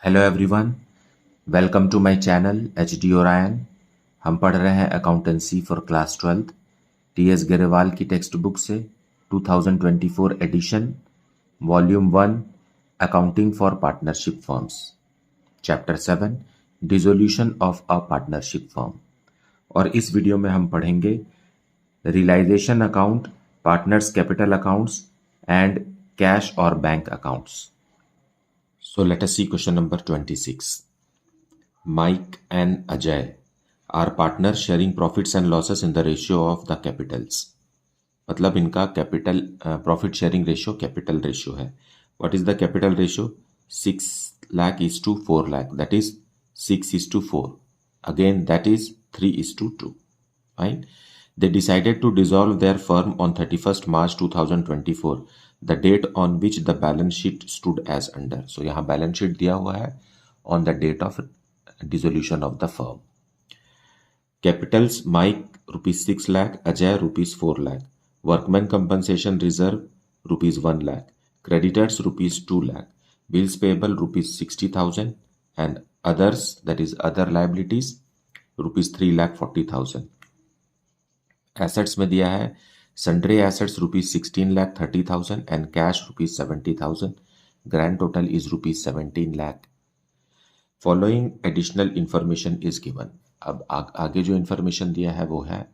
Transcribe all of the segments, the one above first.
Hello everyone, welcome to my channel H D Orion. हम पढ़ रहे हैं accountancy for class 12 T S Grewal की टेक्स्ट बुक से 2024 edition, volume 1, accounting for partnership firms, chapter 7, dissolution of a partnership firm. और इस video में हम पढ़ेंगे realisation account, partners capital accounts and cash और bank accounts. So let us see question number 26. Mike and Ajay are partners sharing profits and losses in the ratio of the capitals. मतलब इनका capital profit sharing ratio capital ratio है. What is the capital ratio? 6 lakh is to 4 lakh, that is 6 is to 4. Again that is 3 is to 2. Fine. They decided to dissolve their firm on 31st March 2024, the date on which the balance sheet stood as under. So यहाँ balance sheet दिया हुआ है on the date of dissolution of the firm. Capitals: Mike rupees 6 lakh, Ajay rupees 4 lakh. Workman compensation reserve rupees 1 lakh. Creditors rupees 2 lakh. Bills payable rupees 60,000 and others, that is other liabilities, rupees 3 lakh 40,000. Assets में दिया है sundry assets rupees 16,30,000 and cash rupees 70,000. Grand total is rupees 17 lakh. Following additional information is given. अब आगे जो information दिया है वो है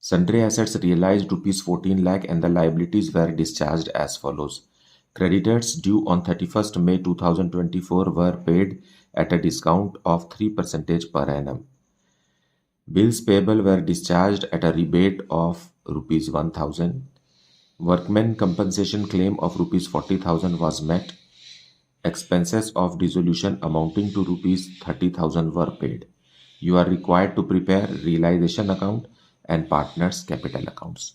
sundry assets realised rupees 14 lakh and the liabilities were discharged as follows. Creditors due on 31st May 2024 were paid at a discount of 3% per annum. Bills payable were discharged at a rebate of rupees 1,000. Workmen compensation claim of rupees 40,000 was met. Expenses of dissolution amounting to rupees 30,000 were paid. You are required to prepare realization account and partners capital accounts.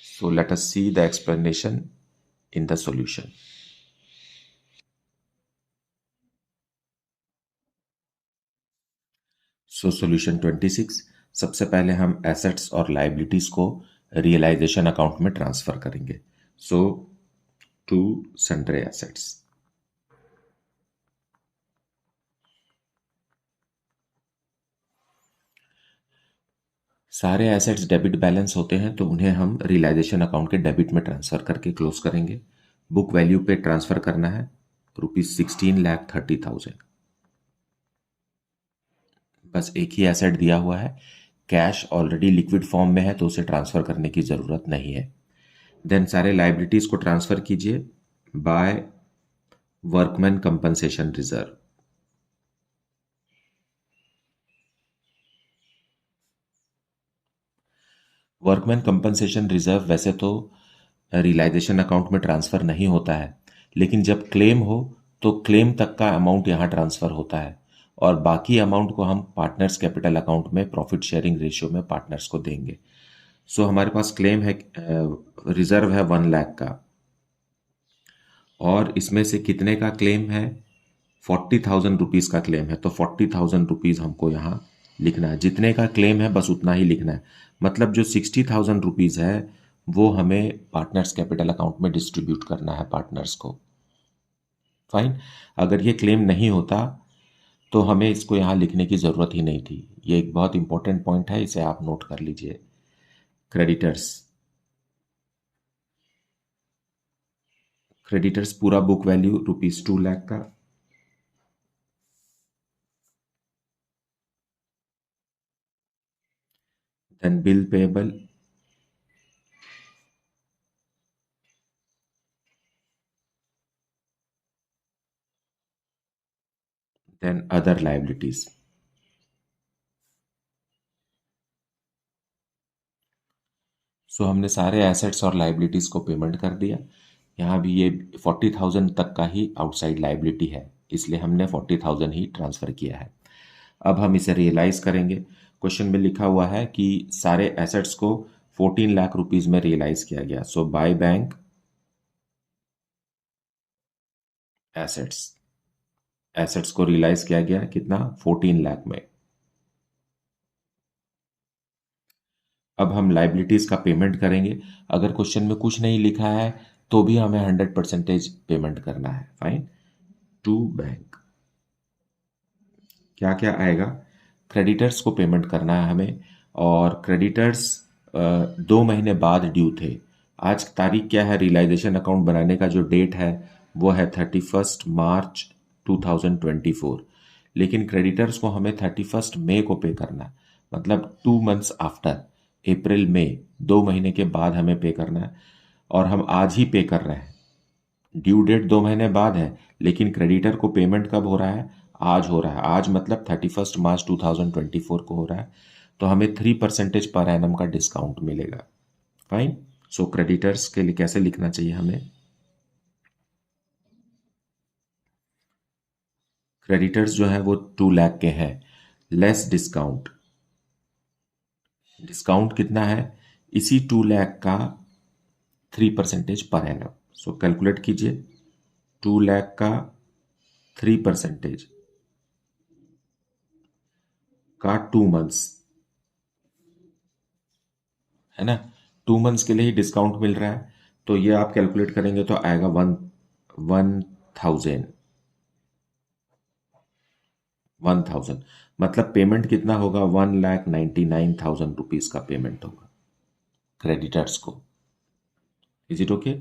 So let us see the explanation in the solution. Solution 26. सबसे पहले हम assets और liabilities को realisation account में transfer करेंगे. सो to sundry assets. सारे assets debit balance होते हैं तो उन्हें हम रियलाइजेशन अकाउंट के डेबिट में ट्रांसफर करके क्लोज करेंगे. बुक वैल्यू पे ट्रांसफर करना है रुपीज 16,30,000. बस एक ही एसेट दिया हुआ है. कैश ऑलरेडी लिक्विड फॉर्म में है तो उसे ट्रांसफर करने की जरूरत नहीं है. देन सारे लाइबिलिटीज को ट्रांसफर कीजिए by workman compensation reserve. Workman compensation reserve वैसे तो रियलाइजेशन अकाउंट में ट्रांसफर नहीं होता है, लेकिन जब क्लेम हो तो क्लेम तक का अमाउंट यहाँ ट्रांसफर होता है और बाकी अमाउंट को हम पार्टनर्स कैपिटल अकाउंट में प्रॉफिट शेयरिंग रेशियो में पार्टनर्स को देंगे. सो हमारे पास क्लेम है, रिजर्व है 1 लाख का और इसमें से कितने का क्लेम है? 40,000 रुपीज़ का क्लेम है. तो 40,000 रुपीज़ हमको यहाँ लिखना है. जितने का क्लेम है बस उतना ही लिखना है. मतलब जो 60,000 रुपीज़ है वो हमें पार्टनर्स कैपिटल अकाउंट में डिस्ट्रीब्यूट करना है पार्टनर्स को. फाइन. अगर ये क्लेम नहीं होता तो हमें इसको यहाँ लिखने की ज़रूरत ही नहीं थी. ये एक बहुत इंपॉर्टेंट पॉइंट है, इसे आप नोट कर लीजिए. क्रेडिटर्स पूरा बुक वैल्यू रुपीज 2 लाख का. Then bill payable, then other liabilities. So हमने सारे एसेट्स और लाइबिलिटीज को पेमेंट कर दिया. यहाँ भी ये 40,000 तक का ही आउटसाइड लाइबिलिटी है, इसलिए हमने 40,000 ही ट्रांसफर किया है. अब हम इसे रियलाइज करेंगे. क्वेश्चन में लिखा हुआ है कि सारे एसेट्स को 14 लाख रुपीज में रियलाइज किया गया. सो बाय बैंक एसेट्स को रियलाइज किया गया कितना? 14 लाख में. अब हम लाइबिलिटीज का पेमेंट करेंगे. अगर क्वेश्चन में कुछ नहीं लिखा है तो भी हमें 100% पेमेंट करना है। फाइन। टू बैंक, क्या क्या आएगा? क्रेडिटर्स को पेमेंट करना है हमें, और क्रेडिटर्स 2 महीने बाद ड्यू थे। आज तारीख क्या है? रियलाइजेशन अकाउंट बनाने का जो डेट है वो है 31 मार्च 2024, लेकिन क्रेडिटर्स को हमें 31 मई को पे करना है, मतलब 2 मंथ्स आफ्टर, अप्रैल मई, 2 महीने के बाद हमें पे करना है, और हम आज ही पे कर रहे हैं। ड्यू डेट 2 महीने बाद है, लेकिन क्रेडिटर को पेमेंट कब हो रहा है? आज हो रहा है। आज मतलब 31 मार्च 2024 को हो रहा है, तो हमें 3% पर एनम का डिस्काउंट मिलेगा। फाइन। सो क्रेडिटर्स के लिए कैसे लिखना चाहिए हमें? क्रेडिटर्स जो है वो 2 लाख के हैं, लेस डिस्काउंट। डिस्काउंट कितना है? इसी 2 लाख का 3% पर एनम। सो कैलकुलेट कीजिए, 2 लाख का 3% का 2 मंथ्स, है ना? 2 मंथ्स के लिए ही डिस्काउंट मिल रहा है, तो ये आप कैलकुलेट करेंगे तो आएगा 1000। 1000 मतलब पेमेंट कितना होगा? 1,99,000 रुपीज का पेमेंट होगा क्रेडिटर्स को। Is it okay?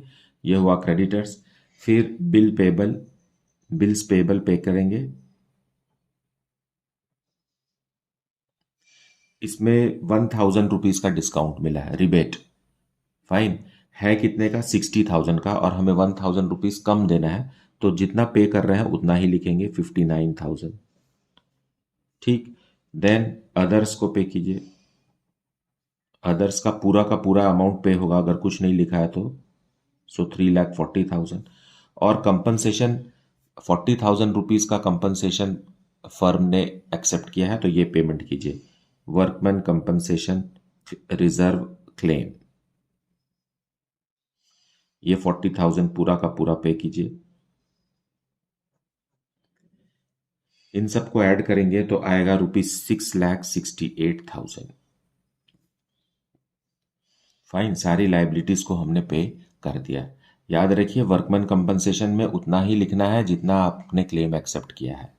ये हुआ क्रेडिटर्स। फिर बिल पेबल, बिल्स पेबल पे करेंगे। इसमें 1,000 रुपीज का डिस्काउंट मिला है, रिबेट। फाइन। है कितने का? 60,000 का, और हमें 1,000 रुपीज कम देना है, तो जितना पे कर रहे हैं उतना ही लिखेंगे, 59,000। ठीक। देन अदर्स को पे कीजिए। अदर्स का पूरा अमाउंट पे होगा अगर कुछ नहीं लिखा है तो। सो 3,40,000। और कंपनसेशन 40,000 रुपीज का कंपनसेशन फर्म ने एक्सेप्ट किया है, तो ये पेमेंट कीजिए। वर्कमैन कंपनसेशन रिजर्व क्लेम, ये 40,000 पूरा का पूरा पे कीजिए। इन सबको ऐड करेंगे तो आएगा ₹6,68,000। फाइन। सारी लाइबिलिटीज को हमने पे कर दिया। याद रखिए, वर्कमैन कंपनसेशन में उतना ही लिखना है जितना आपने क्लेम एक्सेप्ट किया है।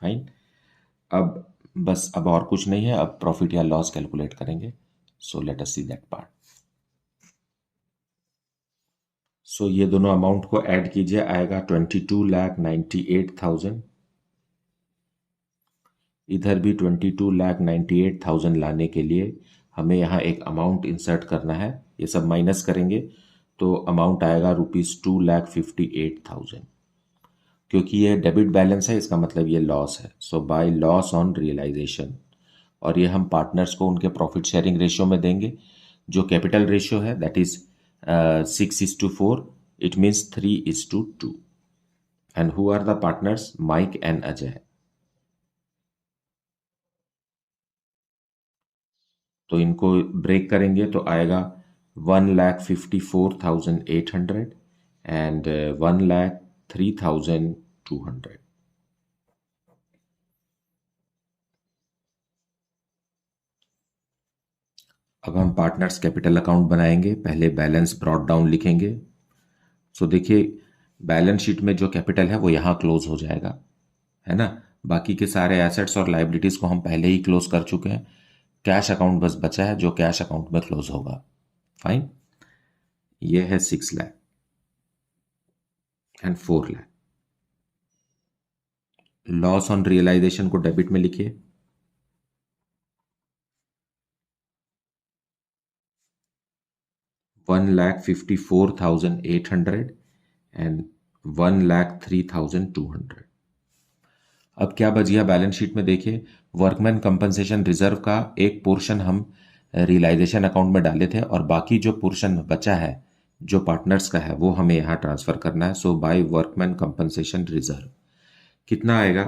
फाइन। अब बस, अब और कुछ नहीं है, अब प्रॉफिट या लॉस कैलकुलेट करेंगे। So let us see that part. So ये दोनों अमाउंट को ऐड कीजिए, आएगा 22,98,000। इधर भी 22,98,000 लाने के लिए हमें यहाँ एक अमाउंट इंसर्ट करना है। ये सब माइनस करेंगे तो अमाउंट आएगा ₹2,58,000। क्योंकि ये डेबिट बैलेंस है, इसका मतलब ये लॉस है। सो बाय लॉस ऑन रियलाइजेशन, और ये हम पार्टनर्स को उनके प्रॉफिट शेयरिंग रेशियो में देंगे। जो कैपिटल रेशियो है that is 6:4, it means 3:2। And who are the partners? Mike and Ajay. तो इनको ब्रेक करेंगे तो आएगा 1,54,800 एंड 1,03,200। अब हम पार्टनर्स कैपिटल अकाउंट बनाएंगे। पहले बैलेंस ब्रॉट डाउन लिखेंगे। सो देखिए, बैलेंस शीट में जो कैपिटल है वो यहाँ क्लोज हो जाएगा, है ना? बाकी के सारे एसेट्स और लाइबिलिटीज को हम पहले ही क्लोज कर चुके हैं। कैश अकाउंट बस बचा है, जो कैश अकाउंट में क्लोज होगा। फाइन। ये है 6 lakh and 4 lakh. Loss on realisation को डेबिट में लिखिए। 1,54,800 एंड 1,03,200। अब क्या बच गया बैलेंस शीट में? देखिए, वर्कमैन कंपनसेशन रिजर्व का एक पोर्शन हम रियलाइजेशन अकाउंट में डाले थे, और बाकी जो पोर्शन बचा है जो पार्टनर्स का है वो हमें यहाँ ट्रांसफर करना है। सो बाय वर्कमैन कंपनसेशन रिजर्व कितना आएगा?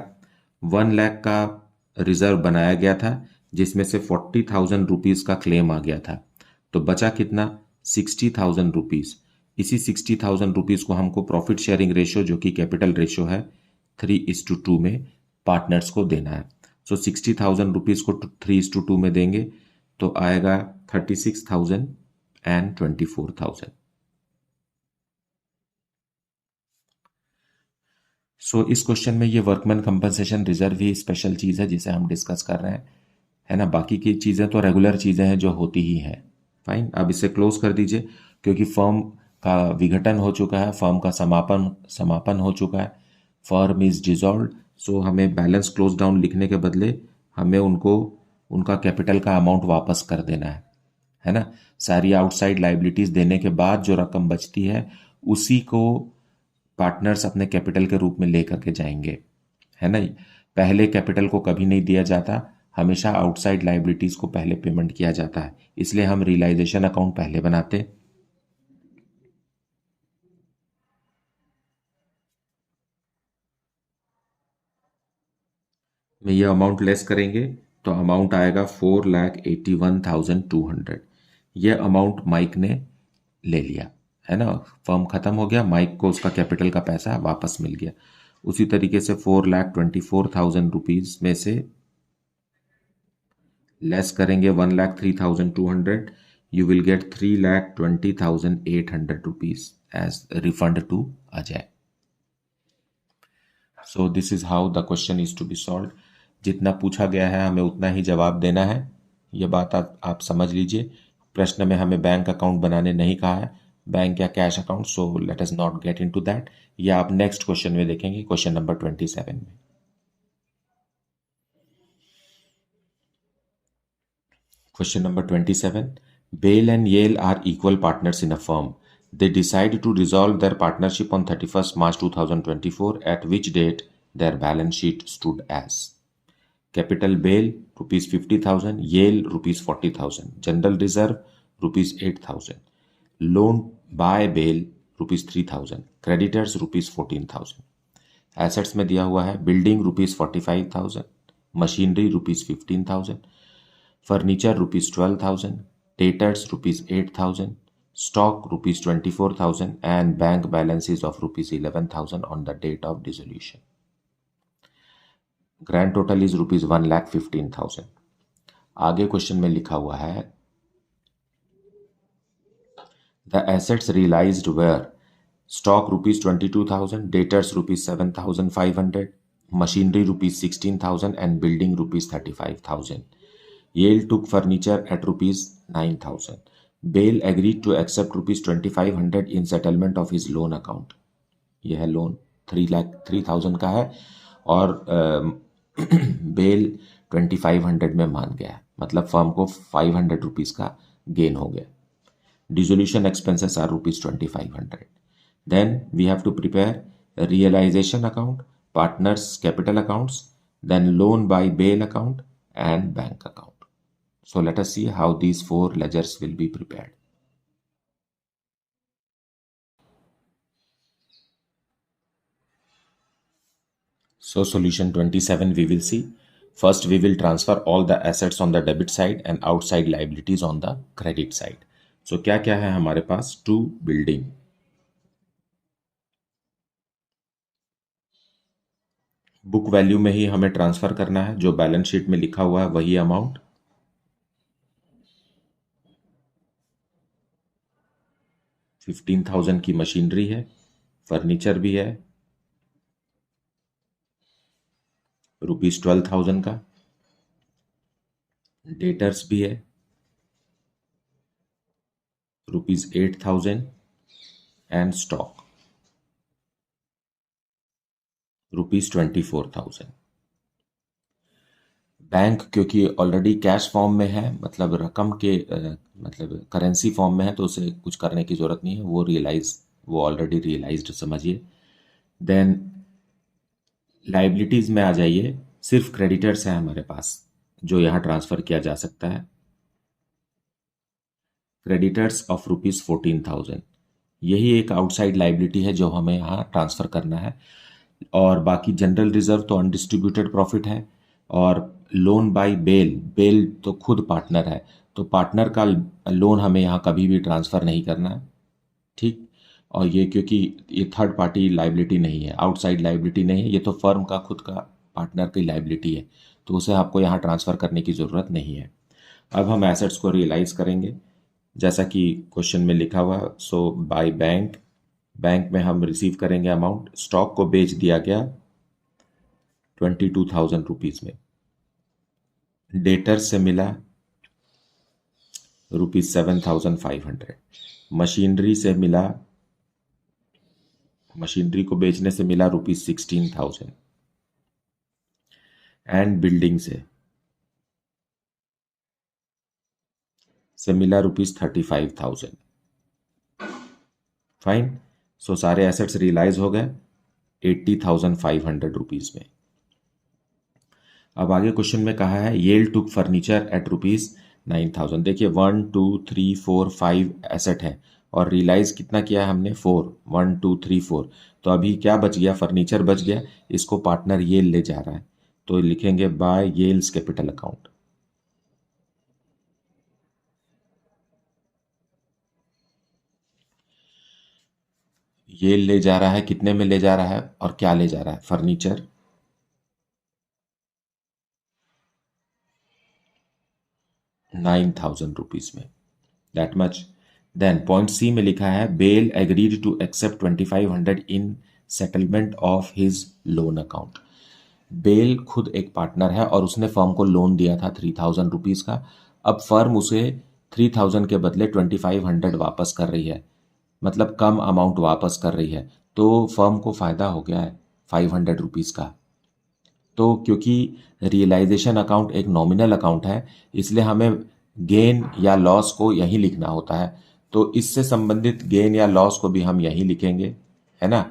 1 लाख का रिजर्व बनाया गया था, जिसमें से 40,000 रुपीज का क्लेम आ गया था, तो बचा कितना? 60,000 रुपीज। इसी 60,000 रुपीज को हमको प्रॉफिट शेयरिंग रेशियो, जो कि कैपिटल रेशियो है, 3:2 में पार्टनर्स को देना है। सो 60,000 रुपीज को 3:2 में देंगे तो आएगा 36,000 एंड 24,000। सो इस क्वेश्चन में ये वर्कमैन कंपनसेशन रिजर्व ही स्पेशल चीज़ है जिसे हम डिस्कस कर रहे हैं, है ना। बाकी की चीज़ें तो रेगुलर चीज़ें हैं जो होती ही हैं। फाइन, अब इसे क्लोज कर दीजिए क्योंकि फर्म का विघटन हो चुका है, फर्म का समापन समापन हो चुका है, फर्म इज डिजॉल्व। सो हमें बैलेंस क्लोज डाउन लिखने के बदले हमें उनको उनका कैपिटल का अमाउंट वापस कर देना है ना। सारी आउटसाइड लाइबिलिटीज देने के बाद जो रकम बचती है उसी को पार्टनर्स अपने कैपिटल के रूप में लेकर के जाएंगे, है ना। पहले कैपिटल को कभी नहीं दिया जाता, हमेशा आउटसाइड लाइबिलिटीज को पहले पेमेंट किया जाता है, इसलिए हम रियलाइजेशन अकाउंट पहले बनाते हैं। में ये अमाउंट लेस करेंगे तो अमाउंट आएगा 4,81,200। ये अमाउंट माइक ने ले लिया, है ना। फर्म खत्म हो गया, माइक को उसका कैपिटल का पैसा वापस मिल गया। उसी तरीके से 4,24,000 रुपीज में से लेस करेंगे 1,03,200, you will get 3,20,800 rupees as refund to Ajay. So this is how the question is to be solved. जितना पूछा गया है हमें उतना ही जवाब देना है, ये बात आप समझ लीजिए। प्रश्न में हमें बैंक अकाउंट बनाने नहीं कहा है, बैंक या cash account, so let us not get into that. ये आप नेक्स्ट क्वेश्चन में देखेंगे, क्वेश्चन नंबर 27 में। Question number 27. Bale and Yale are equal partners in a firm. They decide to dissolve their partnership on 31st March 2024, at which date their balance sheet stood as. Capital Bale rupees 50,000, Yale rupees 40,000, General Reserve rupees 8,000, loan by Bale rupees 3,000, creditors rupees 14,000. Assets में दिया हुआ है building rupees 45,000, machinery rupees 15,000, furniture rupees 12,000, debtors rupees 8,000, stock rupees 24,000 and bank balances of rupees 11,000 on the date of dissolution. Grand total is rupees 1,15,000। आगे question में लिखा हुआ है the assets realised were stock rupees 22,000, debtors rupees 7,500, machinery rupees 16,000 and building rupees 35,000. Yale took furniture at rupees 9,000. Bale agreed to accept rupees 2,500 in settlement of his loan account. यह है loan 3,03,000 का है और bell 2,500 में मान गया, मतलब firm को 500 रुपीज का गेन हो गया। Dissolution expenses are rupees 2,500. Then we have to prepare realisation account, partners capital accounts, then loan by Bell account and bank account. So let us see how these four ledgers will be prepared. So solution 27 we will see. First we will transfer all the assets on the debit side and outside liabilities on the credit side. So क्या क्या है हमारे पास? To building. Book value में ही हमें transfer करना है, जो balance sheet में लिखा हुआ है वही अमाउंट। 15,000 की मशीनरी है, फर्नीचर भी है रुपीज 12,000 का, डेटर्स भी है rupees 8,000 and stock rupees 24,000. Bank क्योंकि ऑलरेडी कैश फॉर्म में है, मतलब रकम के मतलब करेंसी फॉर्म में है, तो उसे कुछ करने की जरूरत नहीं है, वो ऑलरेडी रियलाइज्ड समझिए. देन लाइबिलिटीज में आ जाइए, सिर्फ क्रेडिटर्स है हमारे पास जो यहाँ ट्रांसफर किया जा सकता है, क्रेडिटर्स ऑफ रुपीज 14,000. यही एक आउटसाइड लाइबिलिटी है जो हमें यहाँ ट्रांसफर करना है. और बाकी जनरल रिजर्व तो अनडिस्ट्रीब्यूटेड प्रॉफिट है, और लोन बाय बेल तो खुद पार्टनर है, तो पार्टनर का लोन हमें यहाँ कभी भी ट्रांसफ़र नहीं करना है, ठीक. और ये क्योंकि ये थर्ड पार्टी लाइबिलिटी नहीं है, आउटसाइड लाइबिलिटी नहीं है, ये तो फर्म का खुद का पार्टनर की लाइबिलिटी है, तो उसे आपको यहाँ ट्रांसफ़र करने की ज़रूरत नहीं है. अब हम एसेट्स को रियलाइज़ करेंगे जैसा कि क्वेश्चन में लिखा हुआ. सो बाय बैंक बैंक में हम रिसीव करेंगे अमाउंट। स्टॉक को बेच दिया गया 22,000 रुपीज में। डेटर से मिला ₹7,500। मशीनरी से मिला, मशीनरी को बेचने से मिला ₹16,000। एंड बिल्डिंग से मिला ₹35,000। फाइन। सो सारे एसेट्स रियलाइज हो गए 80,500 रुपीज में। अब आगे क्वेश्चन में कहा है येल टुक फर्नीचर एट ₹9,000। देखिए 1 2 3 4 5 एसेट है और रियलाइज कितना किया है हमने? 4। 1 2 3 4। तो अभी क्या बच गया? फर्नीचर बच गया। इसको पार्टनर येल ले जा रहा है, तो लिखेंगे बाय येल्स कैपिटल अकाउंट। येल ले जा रहा है, कितने में ले जा रहा है और क्या ले जा रहा है? फर्नीचर 9,000 रुपीज में, that much. Then point C में लिखा है Bell agreed to accept 2,500 in settlement of his loan account. Bell खुद एक पार्टनर है और उसने फर्म को लोन दिया था 3,000 रुपीज का। अब फर्म उसे 3,000 के बदले 2,500 वापस कर रही है, मतलब कम अमाउंट वापस कर रही है, तो फर्म को फायदा हो गया है 500 रुपीज का। तो क्योंकि रियलाइजेशन अकाउंट एक नॉमिनल अकाउंट है, इसलिए हमें गेन या लॉस को यहीं लिखना होता है। तो इससे संबंधित गेन या लॉस को भी हम यहीं लिखेंगे, है ना?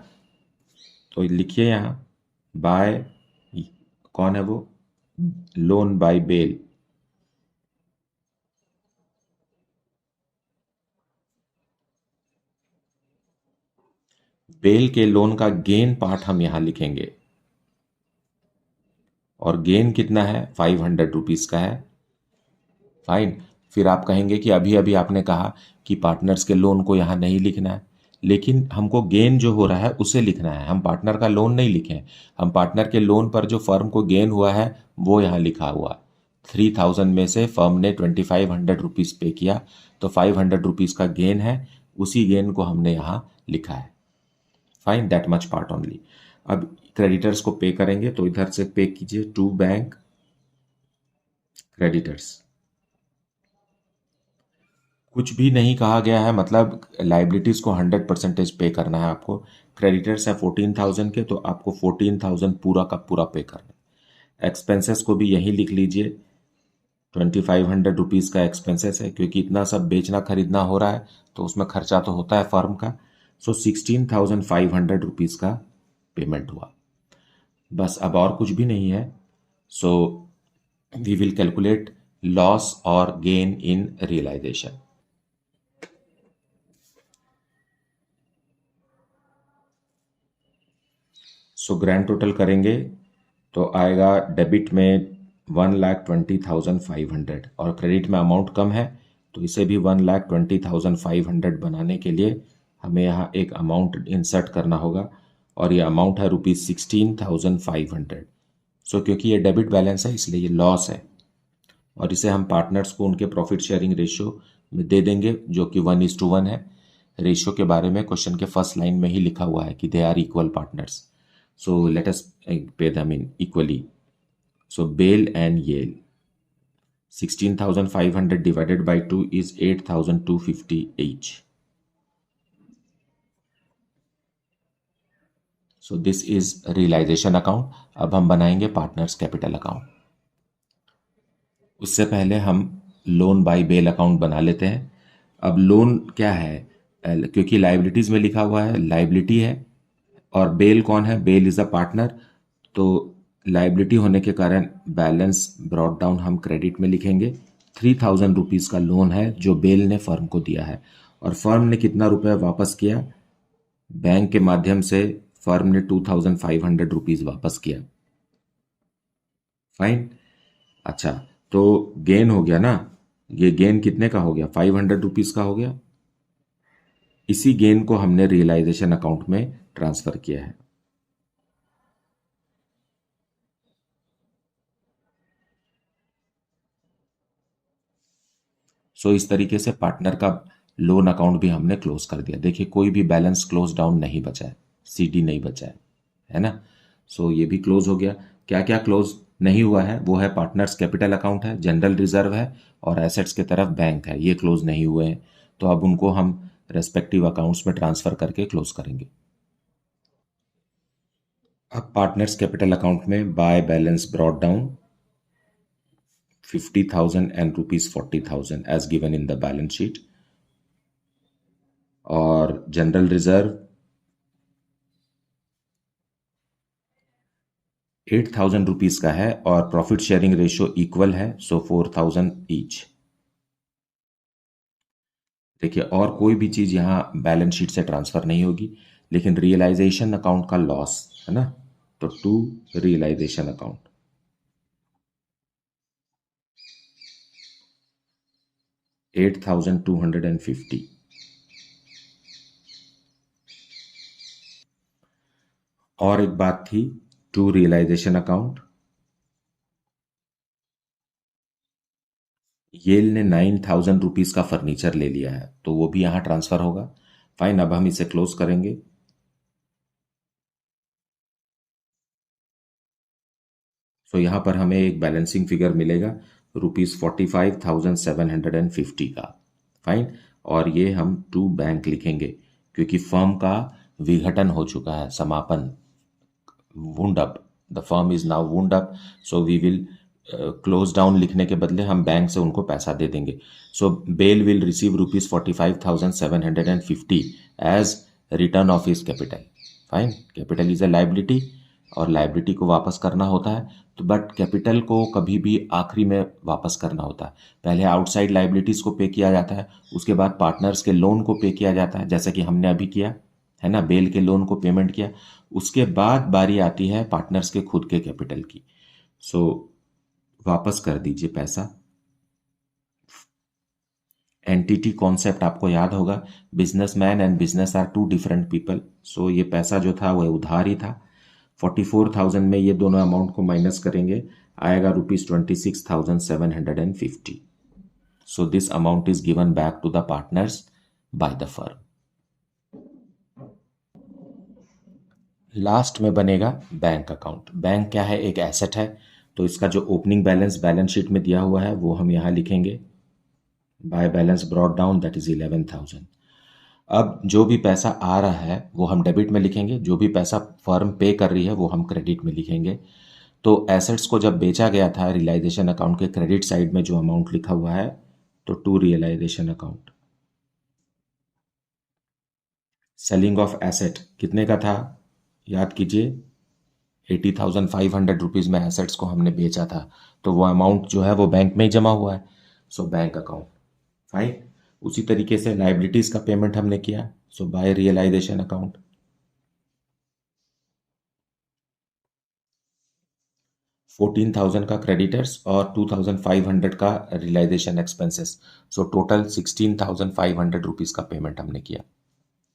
तो लिखिए यहाँ बाय, कौन है वो? Loan by Bell. बेल के लोन का गेन पार्ट हम यहां लिखेंगे और गेन कितना है? 500 रुपीज का है। फाइन। फिर आप कहेंगे कि अभी अभी आपने कहा कि पार्टनर्स के लोन को यहां नहीं लिखना है, लेकिन हमको गेन जो हो रहा है उसे लिखना है। हम पार्टनर का लोन नहीं लिखे, हम पार्टनर के लोन पर जो फर्म को गेन हुआ है वो यहां लिखा हुआ। 3,000 में से फर्म ने 2,500 रुपीज पे किया, तो 500 रुपीज का गेन है, उसी गेन को हमने यहाँ लिखा है। Fine, that much part only. अब क्रेडिटर्स को पे करेंगे, तो इधर से पे कीजिए टू बैंक क्रेडिटर्स। कुछ भी नहीं कहा गया है, मतलब लाइबिलिटीज को 100% पे करना है आपको। क्रेडिटर्स है 14,000 के, तो आपको 14,000 पूरा का पूरा पे करना है। एक्सपेंसेस को भी यही लिख लीजिए, 2,500 रुपीज का एक्सपेंसेस है, क्योंकि इतना सब बेचना खरीदना हो रहा है तो उसमें खर्चा तो होता है फर्म का। सो 16,500 रुपीज का पेमेंट हुआ। बस, अब और कुछ भी नहीं है। So we will calculate loss और gain in realisation. So grand total करेंगे तो आएगा डेबिट में 1,20,500 और क्रेडिट में अमाउंट कम है, तो इसे भी 1,20,500 बनाने के लिए हमें यहाँ एक अमाउंट इंसर्ट करना होगा और ये अमाउंट है ₹16,500। सो क्योंकि ये डेबिट बैलेंस है इसलिए ये लॉस है और इसे हम पार्टनर्स को उनके प्रॉफिट शेयरिंग रेशियो में दे देंगे, जो कि 1:1 है। रेशियो के बारे में क्वेश्चन के फर्स्ट लाइन में ही लिखा हुआ है कि they are equal partners. So let us pay them in equally. So Bale and Yale, 16,500 divided by 2 is 8,250 each. So this is realization account. अब हम बनाएंगे पार्टनर्स कैपिटल अकाउंट। उससे पहले हम लोन बाय बेल अकाउंट बना लेते हैं। अब लोन क्या है? क्योंकि लाइबिलिटीज में लिखा हुआ है लाइबिलिटी है, और बेल कौन है? बेल इज अ पार्टनर, तो लाइबिलिटी होने के कारण बैलेंस ब्रॉट डाउन हम क्रेडिट में लिखेंगे। 3,000 रुपीज़ का लोन है जो बेल ने फर्म को दिया है, और फर्म ने कितना रुपया वापस किया? बैंक के माध्यम से फर्म ने 2,500 रुपीज़ वापस किया। फाइन। अच्छा, तो गेन हो गया ना? ये गेन कितने का हो गया? 500 रुपीज़ का हो गया। इसी गेन को हमने रियलाइजेशन अकाउंट में ट्रांसफर किया है। सो इस तरीके से पार्टनर का लोन अकाउंट भी हमने क्लोज कर दिया। देखिए कोई भी बैलेंस क्लोज डाउन नहीं बचा है, सीडी नहीं बचा है ना। सो ये भी क्लोज हो गया। क्या क्या क्लोज नहीं हुआ है वो है पार्टनर्स कैपिटल अकाउंट है, जनरल रिजर्व है और एसेट्स की तरफ बैंक है, ये क्लोज नहीं हुए हैं। तो अब उनको हम रेस्पेक्टिव अकाउंट्स में ट्रांसफर करके क्लोज करेंगे। अब पार्टनर्स कैपिटल अकाउंट में by balance brought down 50,000 and rupees 40,000 as given in the balance sheet, और जनरल रिजर्व 8,000 रुपीज का है और प्रॉफिट शेयरिंग रेशियो इक्वल है, सो 4,000 ईच। देखिए और कोई भी चीज यहां बैलेंस शीट से ट्रांसफर नहीं होगी, लेकिन रियलाइजेशन अकाउंट का लॉस है ना, तो टू रियलाइजेशन अकाउंट 8,250। और एक बात थी, टू रियलाइजेशन अकाउंट येल ने 9,000 रुपीज का फर्नीचर ले लिया है, तो वो भी यहां ट्रांसफर होगा। फाइन, अब हम इसे क्लोज करेंगे। तो यहां पर हमें एक बैलेंसिंग फिगर मिलेगा ₹45,750 का। फाइन, और ये हम टू बैंक लिखेंगे क्योंकि फर्म का विघटन हो चुका है, समापन, wound up, the firm is now wound up, so we will close down लिखने के बदले हम बैंक से उनको पैसा दे देंगे। So Bell will receive ₹45,750 as return of his capital. Fine, capital is a liability और लाइबिलिटी को वापस करना होता है, तो बट कैपिटल को कभी भी आखिरी में वापस करना होता है। पहले आउटसाइड लाइबिलिटीज को पे किया जाता है, उसके बाद पार्टनर्स के लोन को पे किया जाता है, जैसा कि हमने अभी किया है ना, बेल के लोन को पेमेंट किया। उसके बाद बारी आती है पार्टनर्स के खुद के कैपिटल की। सो वापस कर दीजिए पैसा। एंटिटी कॉन्सेप्ट आपको याद होगा, businessman and business are two different people. So ये पैसा जो था वह उधार ही था। 44,000 में ये दोनों अमाउंट को माइनस करेंगे, आएगा ₹26,750। So this amount is given back to the partners by the firm. Last में बनेगा बैंक अकाउंट। बैंक क्या है, एक एसेट है, तो इसका जो ओपनिंग बैलेंस बैलेंस शीट में दिया हुआ है वो हम यहां लिखेंगे, by balance brought down, that is 11,000। अब जो भी पैसा आ रहा है वो हम डेबिट में लिखेंगे, जो भी पैसा फर्म पे कर रही है वो हम क्रेडिट में लिखेंगे। तो एसेट्स को जब बेचा गया था रियलाइजेशन अकाउंट के क्रेडिट साइड में जो अमाउंट लिखा हुआ है, तो to realisation account. Selling of asset कितने का था, याद कीजिए, 80,500 रुपीज में एसेट्स को हमने बेचा था, तो वो अमाउंट जो है वो बैंक में ही जमा हुआ है, सो बैंक अकाउंट। फाइन, उसी तरीके से लाइबिलिटीज का पेमेंट हमने किया, सो बाय रियलाइजेशन अकाउंट। 14,000 का क्रेडिटर्स और 2,500 का realisation expenses, so total 16,500 rupees का पेमेंट हमने किया।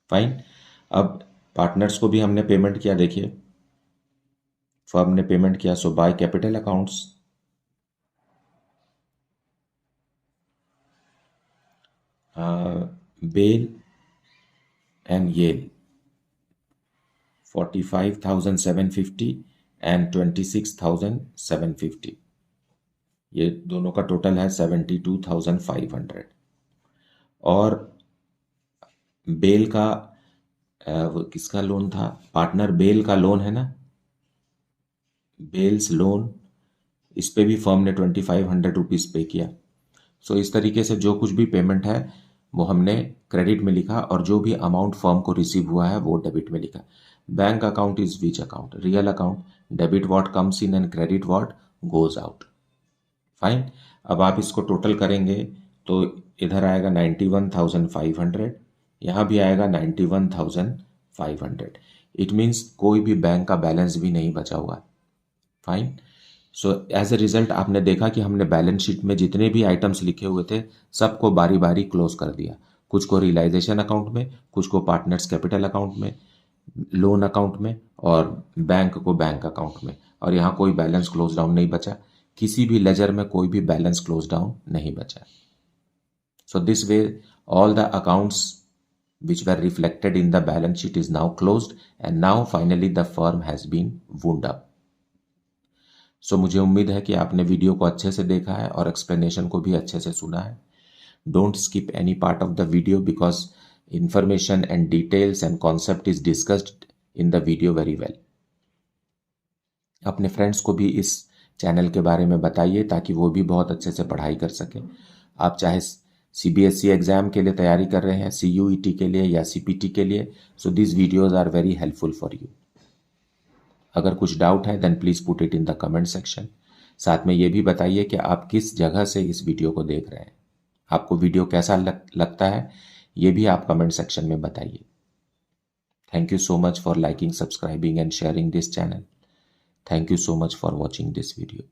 फाइन, अब पार्टनर्स को भी हमने पेमेंट किया, देखिए फर्म ने पेमेंट किया, so by capital accounts. Bell and Yale 45,750 and 26,750, ये दोनों का टोटल है 72,500। और बेल का वो किसका लोन था, पार्टनर बेल का लोन है ना, बेल्स लोन, इस पे भी फर्म ने 2,500 रुपीज पे किया। सो इस तरीके से जो कुछ भी पेमेंट है वो हमने क्रेडिट में लिखा और जो भी अमाउंट फर्म को रिसीव हुआ है वो डेबिट में लिखा। Bank account is which account, real account, debit what comes in and credit what goes out. Fine, अब आप इसको टोटल करेंगे तो इधर आएगा 91,500, यहाँ भी आएगा 91,500। इट मीन्स कोई भी बैंक का बैलेंस भी नहीं बचा हुआ। Fine, so as a result आपने देखा कि हमने बैलेंस शीट में जितने भी आइटम्स लिखे हुए थे सबको बारी बारी क्लोज कर दिया, कुछ को रियलाइजेशन अकाउंट में, कुछ को पार्टनर्स कैपिटल अकाउंट में, लोन अकाउंट में, और बैंक को बैंक अकाउंट में। और यहाँ कोई बैलेंस क्लोज डाउन नहीं बचा, किसी भी लेजर में कोई भी बैलेंस क्लोज डाउन नहीं बचा। So this way All the accounts which were reflected in the balance sheet is now closed and now finally the firm has been wound up. So मुझे उम्मीद है कि आपने वीडियो को अच्छे से देखा है और एक्सप्लेनेशन को भी अच्छे से सुना है. Don't skip any part of the video because information and details and concept is discussed in the video very well. अपने फ्रेंड्स को भी इस चैनल के बारे में बताइए ताकि वो भी बहुत अच्छे से पढ़ाई कर सकें. आप चाहे CBSE एग्जाम के लिए तैयारी कर रहे हैं, CUET के लिए या CPT के लिए, so this videos are very helpful for you. अगर कुछ डाउट है then please put it in the comment section. साथ में ये भी बताइए कि आप किस जगह से इस वीडियो को देख रहे हैं. आपको वीडियो कैसा लगता है ये भी आप कमेंट सेक्शन में बताइए. Thank you so much for liking, subscribing and sharing this channel. Thank you so much for watching this video.